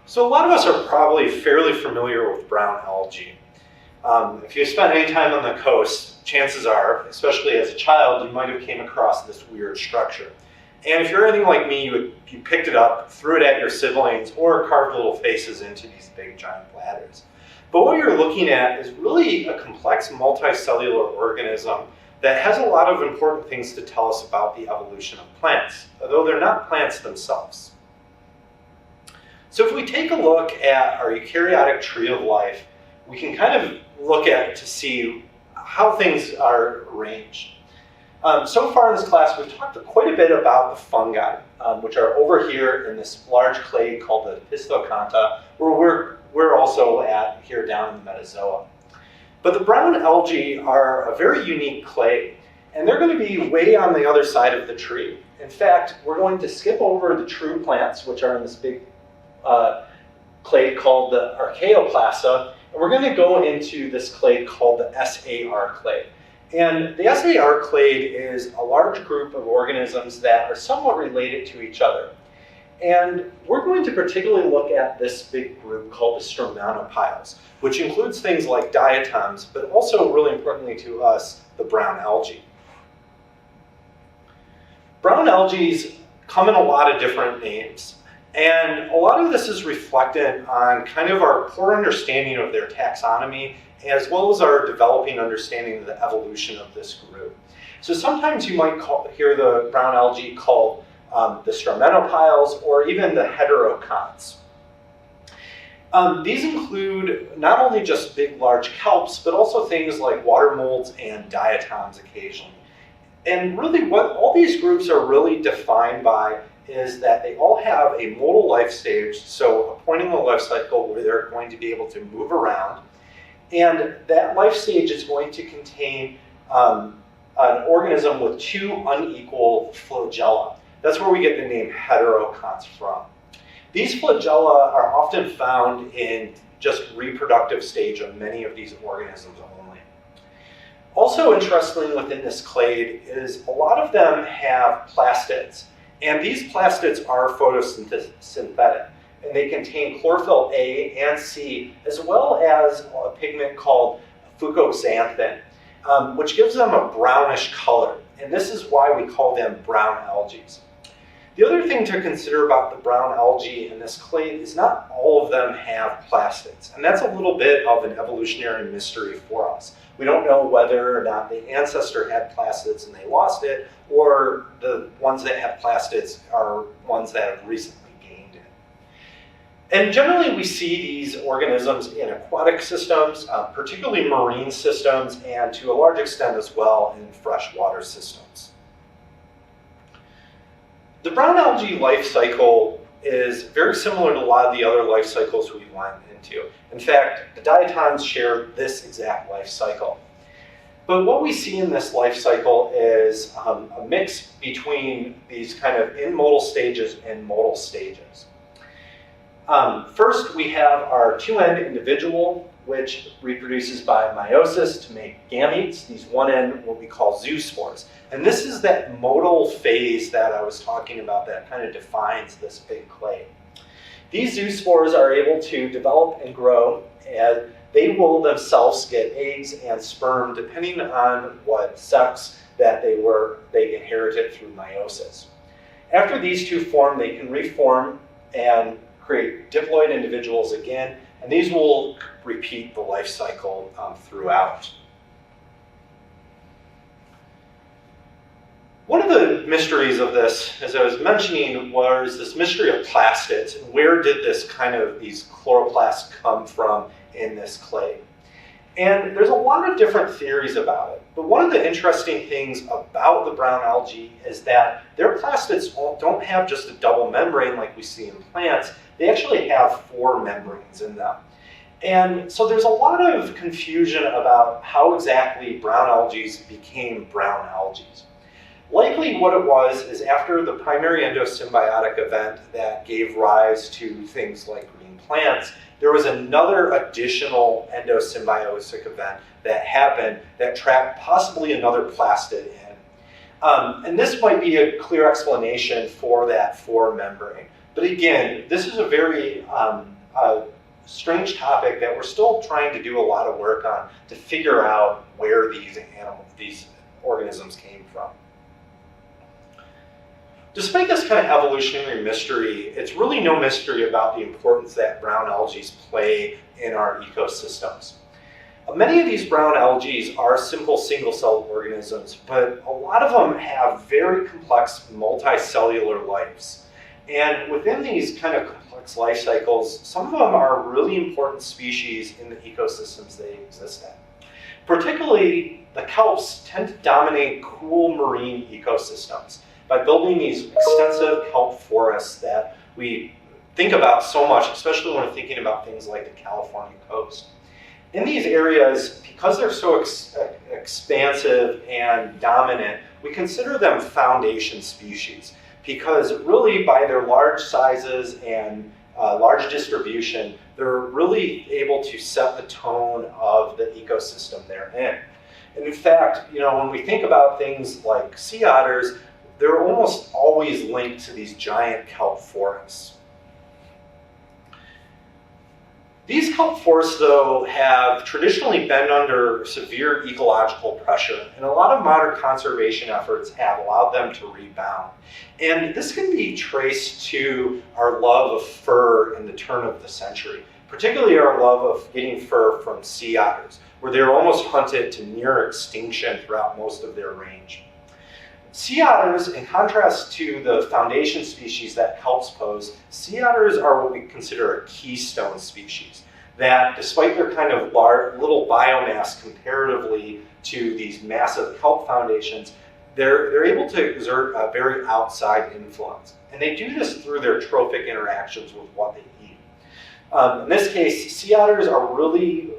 So a lot of us are probably fairly familiar with brown algae. If you spent any time on the coast, chances are, especially as a child, you might have came across this weird structure. And if you're anything like me, you picked it up, threw it at your siblings, or carved little faces into these big giant bladders. But what you're looking at is really a complex multicellular organism that has a lot of important things to tell us about the evolution of plants, although they're not plants themselves. So if we take a look at our eukaryotic tree of life, we can kind of look at to see how things are arranged. So far in this class, we've talked quite a bit about the fungi, which are over here in this large clade called the Pistoconta, where we're also at here down in the metazoa. But the brown algae are a very unique clade, and they're going to be way on the other side of the tree. In fact, we're going to skip over the true plants, which are in this big clade called the Archaeoplasa, and we're going to go into this clade called the SAR clade. And the SAR clade is a large group of organisms that are somewhat related to each other. And we're going to particularly look at this big group called the Stromanophiles, which includes things like diatoms, but also, really importantly to us, the brown algae. Brown algae come in a lot of different names. And a lot of this is reflected on kind of our poor understanding of their taxonomy, as well as our developing understanding of the evolution of this group. So sometimes you might hear the brown algae called the Stromanophiles, or even the heteroconts. These include not only just big, large kelps, but also things like water molds and diatoms occasionally. And really what all these groups are really defined by is that they all have a modal life stage, so a point in the life cycle where they're going to be able to move around. And that life stage is going to contain an organism with two unequal flagella. That's where we get the name heteroconts from. These flagella are often found in just reproductive stage of many of these organisms only. Also interestingly within this clade is a lot of them have plastids. And these plastids are photosynthetic. And they contain chlorophyll A and C, as well as a pigment called fucoxanthin, which gives them a brownish color. And this is why we call them brown algae. The other thing to consider about the brown algae in this clade is not all of them have plastids. And that's a little bit of an evolutionary mystery for us. We don't know whether or not the ancestor had plastids and they lost it, or the ones that have plastids are ones that have recently gained it. And generally we see these organisms in aquatic systems, particularly marine systems, and to a large extent as well in freshwater systems. The brown algae life cycle is very similar to a lot of the other life cycles we went into. In fact, the diatoms share this exact life cycle. But what we see in this life cycle is a mix between these kind of in-modal stages and modal stages. First, we have our two-end individual, which reproduces by meiosis to make gametes, these one-end, what we call zoospores. And this is that modal phase that I was talking about that kind of defines this big clade. These zoospores are able to develop and grow, and they will themselves get eggs and sperm depending on what sex that they inherited through meiosis. After these two form, they can reform and create diploid individuals again, and these will repeat the life cycle throughout. One of the mysteries of this, as I was mentioning, was this mystery of plastids. Where did these chloroplasts come from in this clade? And there's a lot of different theories about it. But one of the interesting things about the brown algae is that their plastids don't have just a double membrane like we see in plants. They actually have 4 membranes in them. And so there's a lot of confusion about how exactly brown algae became brown algae. Likely what it was is after the primary endosymbiotic event that gave rise to things like green plants, there was another additional endosymbiotic event that happened that trapped possibly another plastid in. And this might be a clear explanation for that 4 membrane. But again, this is a very a strange topic that we're still trying to do a lot of work on to figure out where these organisms came from. Despite this kind of evolutionary mystery, it's really no mystery about the importance that brown algae play in our ecosystems. Many of these brown algae are simple single-celled organisms, but a lot of them have very complex multicellular lives. And within these kind of complex life cycles, some of them are really important species in the ecosystems they exist in. Particularly, the kelps tend to dominate cool marine ecosystems by building these extensive kelp forests that we think about so much, especially when we're thinking about things like the California coast. In these areas, because they're so expansive and dominant, we consider them foundation species, because really by their large sizes and large distribution, they're really able to set the tone of the ecosystem they're in. And in fact, when we think about things like sea otters, they're almost always linked to these giant kelp forests. These kelp forests, though, have traditionally been under severe ecological pressure, and a lot of modern conservation efforts have allowed them to rebound. And this can be traced to our love of fur in the turn of the century, particularly our love of getting fur from sea otters, where they're almost hunted to near extinction throughout most of their range. Sea otters, in contrast to the foundation species that kelps pose, sea otters are what we consider a keystone species, that despite their kind of little biomass comparatively to these massive kelp foundations, they're able to exert a very outside influence. And they do this through their trophic interactions with what they eat. In this case, sea otters are really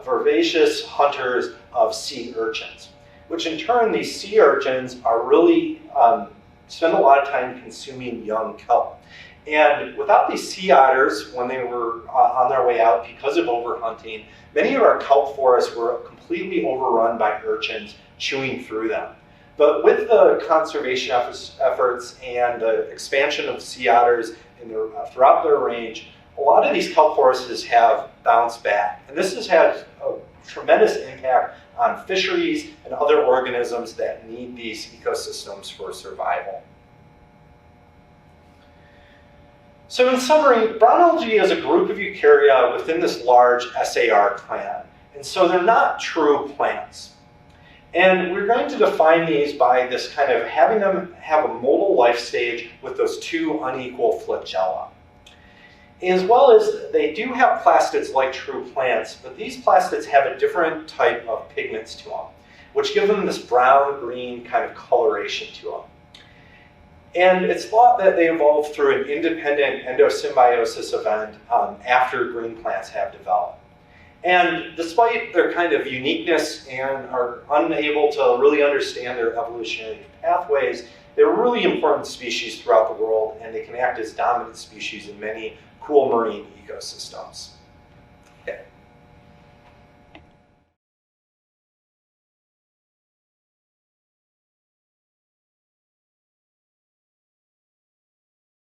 voracious hunters of sea urchins, which in turn, these sea urchins are really spend a lot of time consuming young kelp. And without these sea otters, when they were on their way out because of overhunting, many of our kelp forests were completely overrun by urchins chewing through them. But with the conservation efforts and the expansion of sea otters throughout their range, a lot of these kelp forests have bounced back. And this has had a tremendous impact on fisheries and other organisms that need these ecosystems for survival. So in summary, brown algae is a group of eukarya within this large SAR clan. And so they're not true plants. And we're going to define these by this kind of having them have a motile life stage with those two unequal flagella. As well as they do have plastids like true plants, but these plastids have a different type of pigments to them, which give them this brown-green kind of coloration to them. And it's thought that they evolved through an independent endosymbiosis event after green plants have developed. And despite their kind of uniqueness and are unable to really understand their evolutionary pathways, they're really important species throughout the world, and they can act as dominant species in many cool marine ecosystems. Okay.